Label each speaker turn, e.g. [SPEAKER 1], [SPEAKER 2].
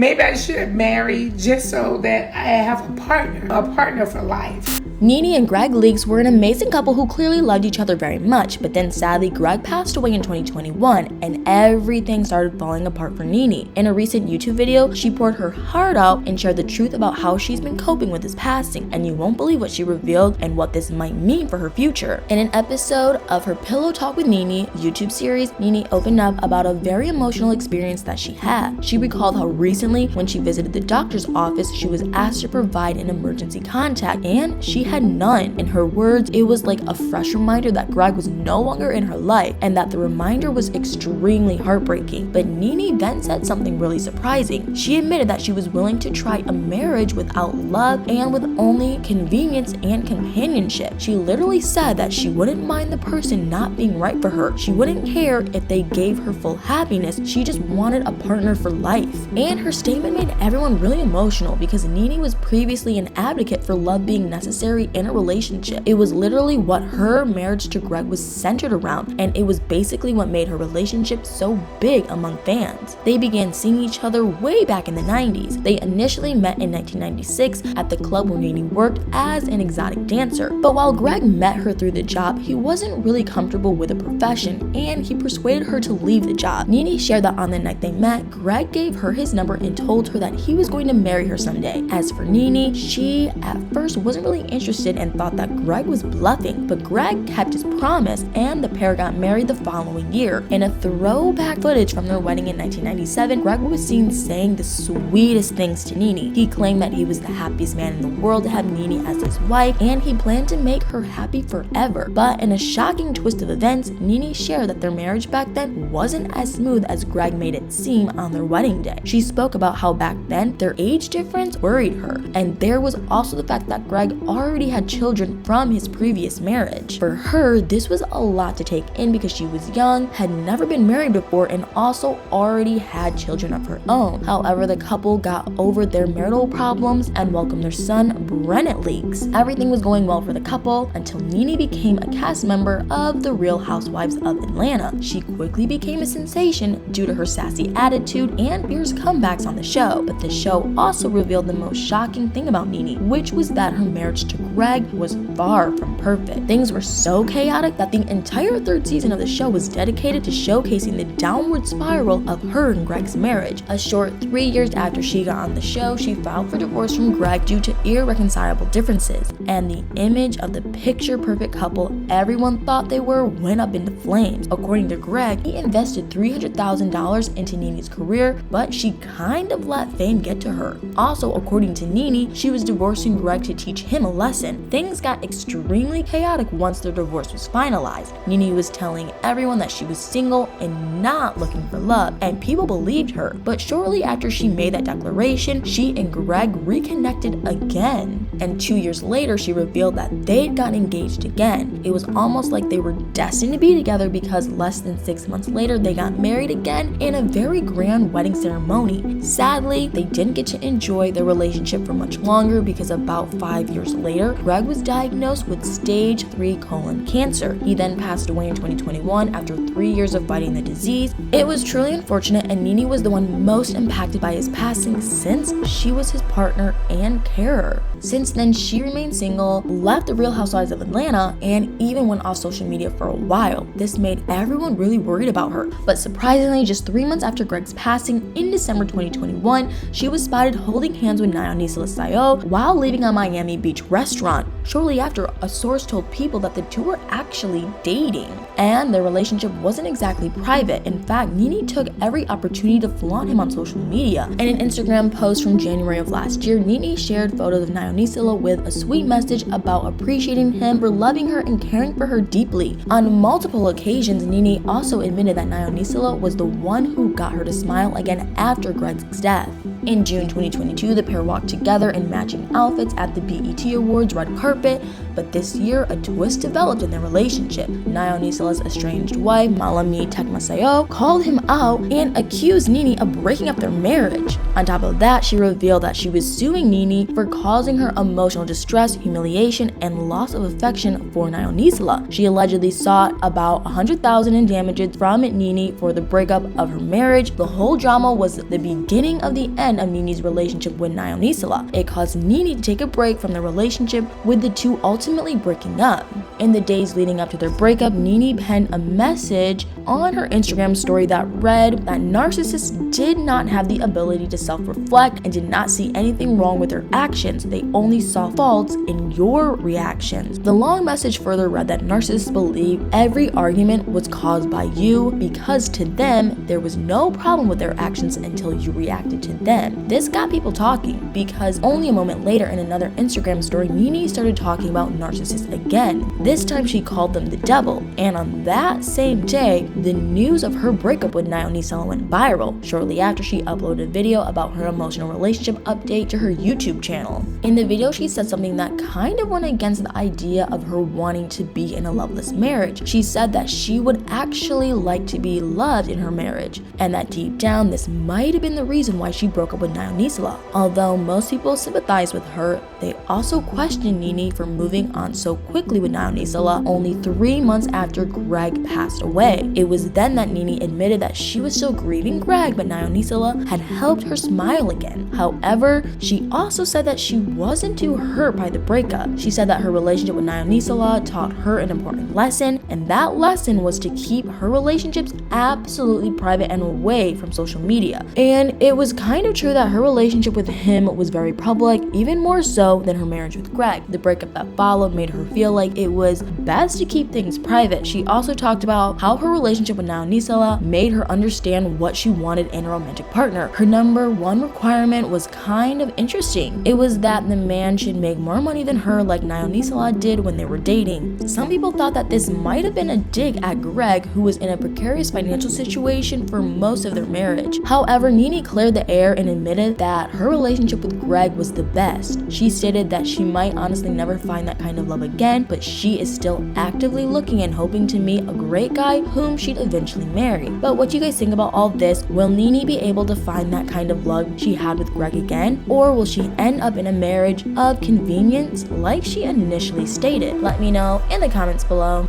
[SPEAKER 1] maybe I should marry just so that I have a partner for life.
[SPEAKER 2] Nene and Gregg Leakes were an amazing couple who clearly loved each other very much, but then sadly Gregg passed away in 2021 and everything started falling apart for Nene. In a recent YouTube video, she poured her heart out and shared the truth about how she's been coping with his passing, and you won't believe what she revealed and what this might mean for her future. In an episode of her Pillow Talk with Nene YouTube series, Nene opened up about a very emotional experience that she had. She recalled how recently when she visited the doctor's office, she was asked to provide an emergency contact and she had none. In her words, it was like a fresh reminder that Gregg was no longer in her life and that the reminder was extremely heartbreaking. But Nene then said something really surprising. She admitted that she was willing to try a marriage without love and with only convenience and companionship. She literally said that she wouldn't mind the person not being right for her. She wouldn't care if they gave her full happiness. She just wanted a partner for life. And her statement made everyone really emotional because Nene was previously an advocate for love being necessary in a relationship. It was literally what her marriage to Gregg was centered around, and it was basically what made her relationship so big among fans. They began seeing each other way back in the 90s. They initially met in 1996 at the club where Nene worked as an exotic dancer. But while Gregg met her through the job, he wasn't really comfortable with the profession, and he persuaded her to leave the job. Nene shared that on the night they met, Gregg gave her his number and told her that he was going to marry her someday. As for Nene, she at first wasn't really interested and thought that Gregg was bluffing, but Gregg kept his promise and the pair got married the following year. In a throwback footage from their wedding in 1997, Gregg was seen saying the sweetest things to Nene. He claimed that he was the happiest man in the world to have Nene as his wife and he planned to make her happy forever. But in a shocking twist of events, Nene shared that their marriage back then wasn't as smooth as Gregg made it seem on their wedding day. She spoke about how back then their age difference worried her, and there was also the fact that Gregg already had children from his previous marriage. For her, this was a lot to take in because she was young, had never been married before, and also already had children of her own. However, the couple got over their marital problems and welcomed their son, Nene Leakes. Everything was going well for the couple until Nene became a cast member of The Real Housewives of Atlanta. She quickly became a sensation due to her sassy attitude and fierce comebacks on the show, but the show also revealed the most shocking thing about Nene, which was that her marriage to Gregg was far from perfect. Things were so chaotic that the entire third season of the show was dedicated to showcasing the downward spiral of her and Gregg's marriage. A short 3 years after she got on the show, she filed for divorce from Gregg due to irreconcilable differences, and the image of the picture-perfect couple everyone thought they were went up into flames. According to Gregg, he invested $300,000 into Nene's career, but she kind of let fame get to her. Also, according to Nene, she was divorcing Gregg to teach him a lesson. Things got extremely chaotic once their divorce was finalized. Nene was telling everyone that she was single and not looking for love, and people believed her. But shortly after she made that declaration, she and Gregg reconnected again. And 2 years later, she revealed that they'd gotten engaged again. It was almost like they were destined to be together because less than 6 months later, they got married again in a very grand wedding ceremony. Sadly, they didn't get to enjoy their relationship for much longer because about 5 years later, Gregg was diagnosed with stage 3 colon cancer. He then passed away in 2021 after 3 years of fighting the disease. It was truly unfortunate, and Nene was the one most impacted by his passing since she was his partner and carer. Since then, she remained single, left the Real Housewives of Atlanta, and even went off social media for a while. This made everyone really worried about her. But surprisingly, just 3 months after Gregg's passing, in December 2021, she was spotted holding hands with Nene and Gregg while leaving a Miami Beach restaurant. Shortly after, a source told people that the two were actually dating, and their relationship wasn't exactly private. In fact, Nene took every opportunity to flaunt him on social media. In an Instagram post from January of last year, Nene shared photos of Nene with a sweet message about appreciating him for loving her and caring for her deeply. On multiple occasions, Nene also admitted that Nene was the one who got her to smile again after Gregg's death. In June 2022, the pair walked together in matching outfits at the BET Awards awards red carpet, but this year a twist developed in their relationship. Naonisola's estranged wife, Malami Tekmaseo, called him out and accused Nene of breaking up their marriage. On top of that, she revealed that she was suing Nene for causing her emotional distress, humiliation, and loss of affection for Naonisola. She allegedly sought about $100,000 in damages from Nene for the breakup of her marriage. The whole drama was the beginning of the end of Nene's relationship with Naonisola. It caused Nene to take a break from the relationship, with the two ultimately breaking up. In the days leading up to their breakup, Nene penned a message on her Instagram story that read that narcissists did not have the ability to self-reflect and did not see anything wrong with their actions. They only saw faults in your reactions. The long message further read that narcissists believe every argument was caused by you because to them, there was no problem with their actions until you reacted to them. This got people talking because only a moment later in another Instagram story, Nene started talking about narcissists again. This time she called them the devil, and on that same day, the news of her breakup with Naonisola went viral shortly after she uploaded a video about her emotional relationship update to her YouTube channel. In the video, she said something that kind of went against the idea of her wanting to be in a loveless marriage. She said that she would actually like to be loved in her marriage, and that deep down, this might have been the reason why she broke up with Naonisola. Although most people sympathized with her, they also questioned Nene for moving on so quickly with Naonisola only 3 months after Gregg passed away. It was then that Nene admitted that she was still grieving Gregg, but Naonisola had helped her smile again. However, she also said that she wasn't too hurt by the breakup. She said that her relationship with Naonisola taught her an important lesson, and that lesson was to keep her relationships absolutely private and away from social media. And it was kind of true that her relationship with him was very public, even more so than her marriage with Gregg. The breakup that followed made her feel like it was best to keep things private. She also talked about how her relationship with Naonisola made her understand what she wanted in a romantic partner. Her number one requirement was kind of interesting. It was that the man should make more money than her, like Naonisola did when they were dating. Some people thought that this might have been a dig at Gregg, who was in a precarious financial situation for most of their marriage. However, Nene cleared the air and admitted that her relationship with Gregg was the best. She stated that she might honestly never find that kind of love again, but she is still actively looking and hoping to meet a great guy whom she'd eventually marry. But what do you guys think about all this? Will Nene be able to find that kind of love she had with Gregg again? Or will she end up in a marriage of convenience like she initially stated? Let me know in the comments below.